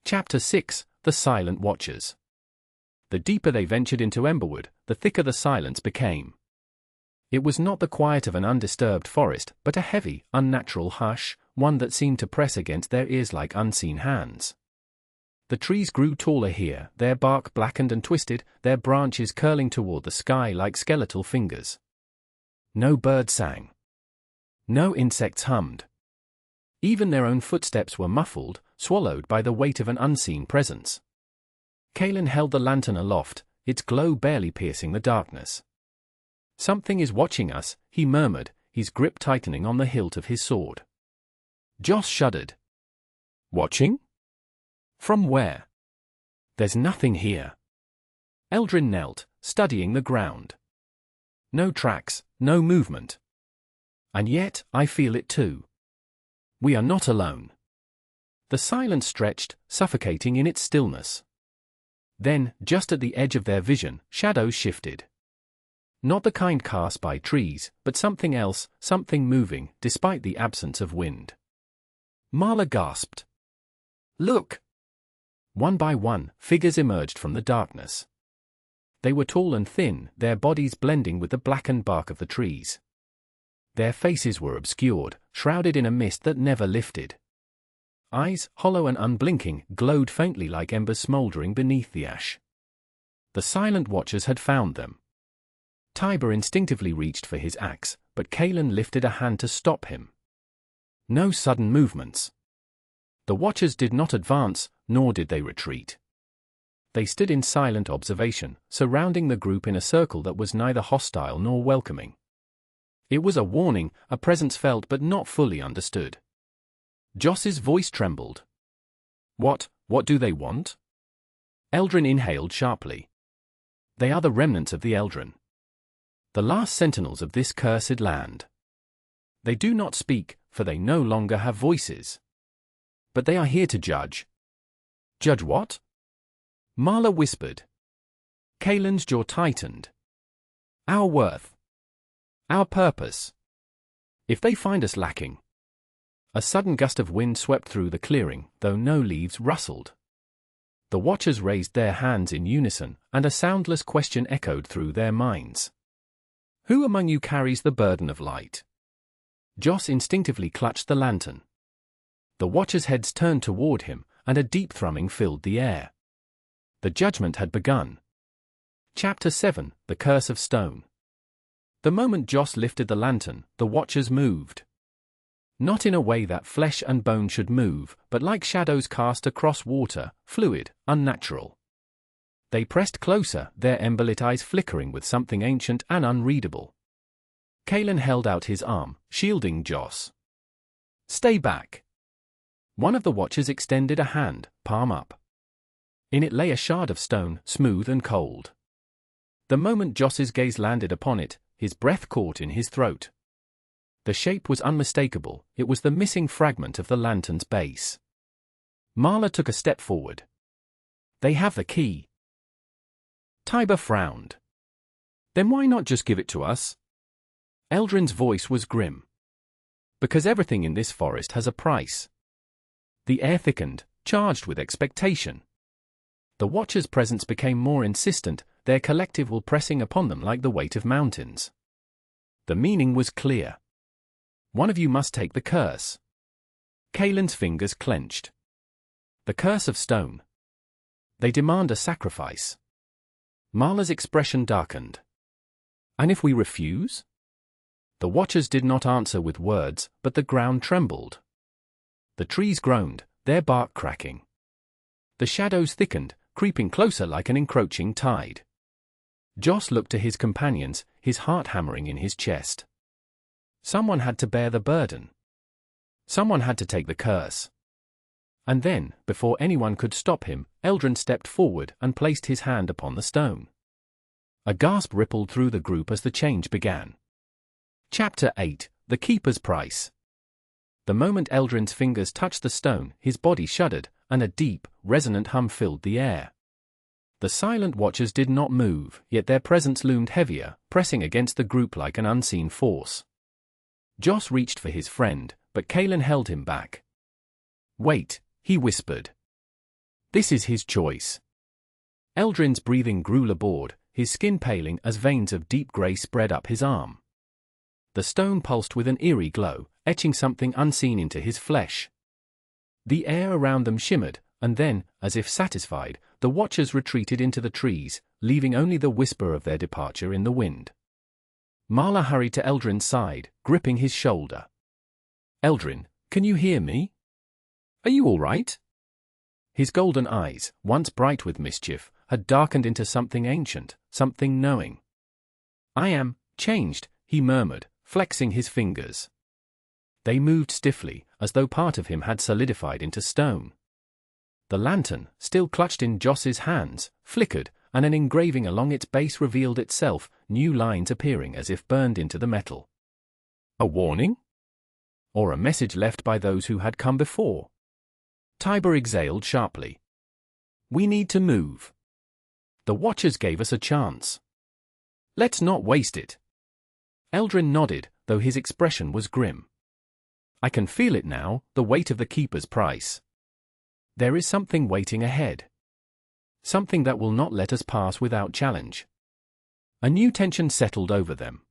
Chapter 6: The Silent Watchers. The deeper they ventured into Emberwood, the thicker the silence became. It was not the quiet of an undisturbed forest, but a heavy, unnatural hush, one that seemed to press against their ears like unseen hands. The trees grew taller here, their bark blackened and twisted, their branches curling toward the sky like skeletal fingers. No bird sang. No insects hummed. Even their own footsteps were muffled, swallowed by the weight of an unseen presence. Kalen held the lantern aloft, its glow barely piercing the darkness. "Something is watching us," he murmured, his grip tightening on the hilt of his sword. Joss shuddered. "Watching? From where?" "There's nothing here." Eldrin knelt, studying the ground. No tracks, no movement. "And yet, I feel it too. We are not alone." The silence stretched, suffocating in its stillness. Then, just at the edge of their vision, shadows shifted. Not the kind cast by trees, but something else, something moving, despite the absence of wind. Marla gasped. "Look!" One by one, figures emerged from the darkness. They were tall and thin, their bodies blending with the blackened bark of the trees. Their faces were obscured, shrouded in a mist that never lifted. Eyes, hollow and unblinking, glowed faintly like embers smoldering beneath the ash. The silent watchers had found them. Tiber instinctively reached for his axe, but Kalen lifted a hand to stop him. No sudden movements. The watchers did not advance, nor did they retreat. They stood in silent observation, surrounding the group in a circle that was neither hostile nor welcoming. It was a warning, a presence felt but not fully understood. Joss's voice trembled. What do they want?" Eldrin inhaled sharply. "They are the remnants of the Eldrin. The last sentinels of this cursed land. They do not speak, for they no longer have voices. But they are here to judge." "Judge what?" Marla whispered. Kalen's jaw tightened. "Our worth. Our purpose. If they find us lacking." A sudden gust of wind swept through the clearing, though no leaves rustled. The watchers raised their hands in unison, and a soundless question echoed through their minds. "Who among you carries the burden of light?" Joss instinctively clutched the lantern. The watchers' heads turned toward him, and a deep thrumming filled the air. The judgment had begun. Chapter 7: The Curse of Stone. The moment Joss lifted the lantern, the watchers moved. Not in a way that flesh and bone should move, but like shadows cast across water, fluid, unnatural. They pressed closer, their emberlit eyes flickering with something ancient and unreadable. Kalen held out his arm, shielding Joss. "Stay back." One of the watchers extended a hand, palm up. In it lay a shard of stone, smooth and cold. The moment Joss's gaze landed upon it, his breath caught in his throat. The shape was unmistakable, it was the missing fragment of the lantern's base. Marla took a step forward. "They have the key." Tiber frowned. "Then why not just give it to us?" Eldrin's voice was grim. "Because everything in this forest has a price." The air thickened, charged with expectation. The watchers' presence became more insistent, their collective will pressing upon them like the weight of mountains. The meaning was clear. "One of you must take the curse." Kalen's fingers clenched. "The curse of stone. They demand a sacrifice." Marla's expression darkened. "And if we refuse?" The watchers did not answer with words, but the ground trembled. The trees groaned, their bark cracking. The shadows thickened, creeping closer like an encroaching tide. Joss looked to his companions, his heart hammering in his chest. Someone had to bear the burden. Someone had to take the curse. And then, before anyone could stop him, Eldrin stepped forward and placed his hand upon the stone. A gasp rippled through the group as the change began. Chapter 8: The Keeper's Price. The moment Eldrin's fingers touched the stone, his body shuddered, and a deep, resonant hum filled the air. The silent watchers did not move, yet their presence loomed heavier, pressing against the group like an unseen force. Joss reached for his friend, but Kalen held him back. "Wait," he whispered. This is his choice. Eldrin's breathing grew labored, his skin paling as veins of deep grey spread up his arm. The stone pulsed with an eerie glow, etching something unseen into his flesh. The air around them shimmered, and then, as if satisfied, the watchers retreated into the trees, leaving only the whisper of their departure in the wind. Marla hurried to Eldrin's side, gripping his shoulder. "Eldrin, can you hear me? Are you all right?" His golden eyes, once bright with mischief, had darkened into something ancient, something knowing. "I am changed," he murmured, flexing his fingers. They moved stiffly, as though part of him had solidified into stone. The lantern, still clutched in Joss's hands, flickered, and an engraving along its base revealed itself, new lines appearing as if burned into the metal. A warning? Or a message left by those who had come before? Tiber exhaled sharply. "We need to move. The watchers gave us a chance. Let's not waste it." Eldrin nodded, though his expression was grim. "I can feel it now, the weight of the Keeper's price. There is something waiting ahead. Something that will not let us pass without challenge." A new tension settled over them.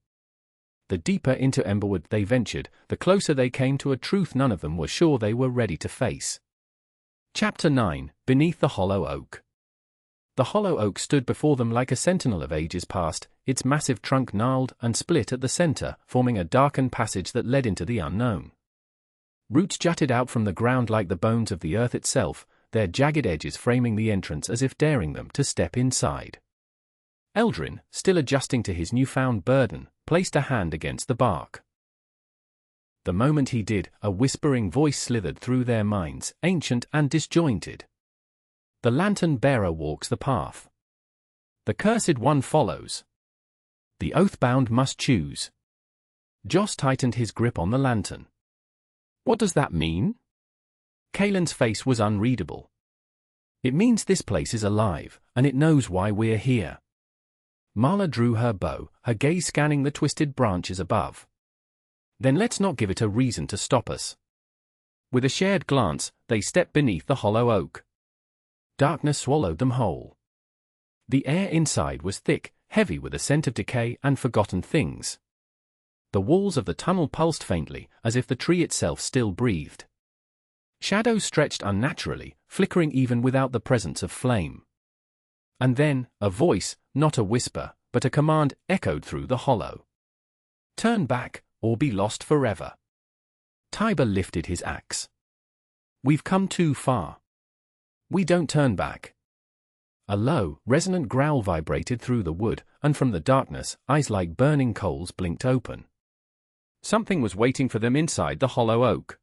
The deeper into Emberwood they ventured, the closer they came to a truth none of them were sure they were ready to face. Chapter 9, Beneath the Hollow Oak. The hollow oak stood before them like a sentinel of ages past, its massive trunk gnarled and split at the center, forming a darkened passage that led into the unknown. Roots jutted out from the ground like the bones of the earth itself, their jagged edges framing the entrance as if daring them to step inside. Eldrin, still adjusting to his newfound burden, placed a hand against the bark. The moment he did, a whispering voice slithered through their minds, ancient and disjointed. "The lantern-bearer walks the path. The cursed one follows. The oath-bound must choose." Joss tightened his grip on the lantern. "What does that mean?" Kaelin's face was unreadable. "It means this place is alive, and it knows why we're here." Marla drew her bow, her gaze scanning the twisted branches above. "Then let's not give it a reason to stop us." With a shared glance, they stepped beneath the hollow oak. Darkness swallowed them whole. The air inside was thick, heavy with a scent of decay and forgotten things. The walls of the tunnel pulsed faintly, as if the tree itself still breathed. Shadows stretched unnaturally, flickering even without the presence of flame. And then, a voice, not a whisper, but a command, echoed through the hollow. "Turn back, or be lost forever." Tiber lifted his axe. "We've come too far. We don't turn back." A low, resonant growl vibrated through the wood, and from the darkness, eyes like burning coals blinked open. Something was waiting for them inside the hollow oak.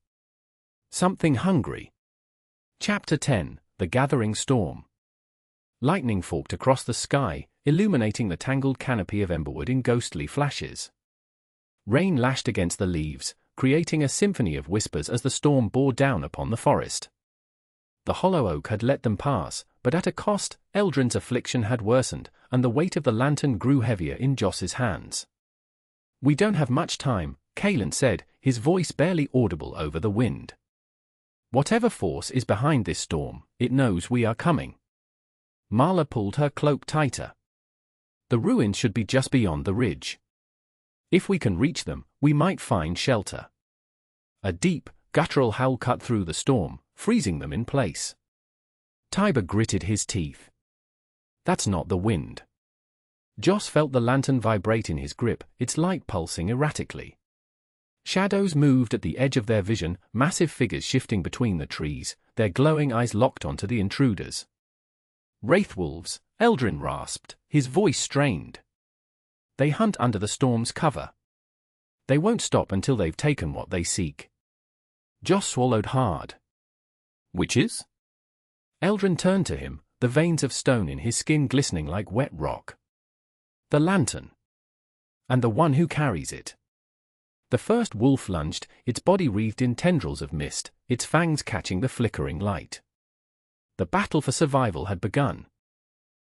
Something hungry. Chapter 10, The Gathering Storm. Lightning forked across the sky, illuminating the tangled canopy of Emberwood in ghostly flashes. Rain lashed against the leaves, creating a symphony of whispers as the storm bore down upon the forest. The hollow oak had let them pass, but at a cost. Eldrin's affliction had worsened, and the weight of the lantern grew heavier in Joss's hands. "We don't have much time," Kaelin said, his voice barely audible over the wind. "Whatever force is behind this storm, it knows we are coming." Marla pulled her cloak tighter. "The ruins should be just beyond the ridge. If we can reach them, we might find shelter." A deep, guttural howl cut through the storm, freezing them in place. Tiber gritted his teeth. "That's not the wind." Joss felt the lantern vibrate in his grip, its light pulsing erratically. Shadows moved at the edge of their vision, massive figures shifting between the trees, their glowing eyes locked onto the intruders. "Wraithwolves," Eldrin rasped, his voice strained. "They hunt under the storm's cover. They won't stop until they've taken what they seek." Joss swallowed hard. "Witches?" Eldrin turned to him, the veins of stone in his skin glistening like wet rock. "The lantern. And the one who carries it." The first wolf lunged, its body wreathed in tendrils of mist, its fangs catching the flickering light. The battle for survival had begun.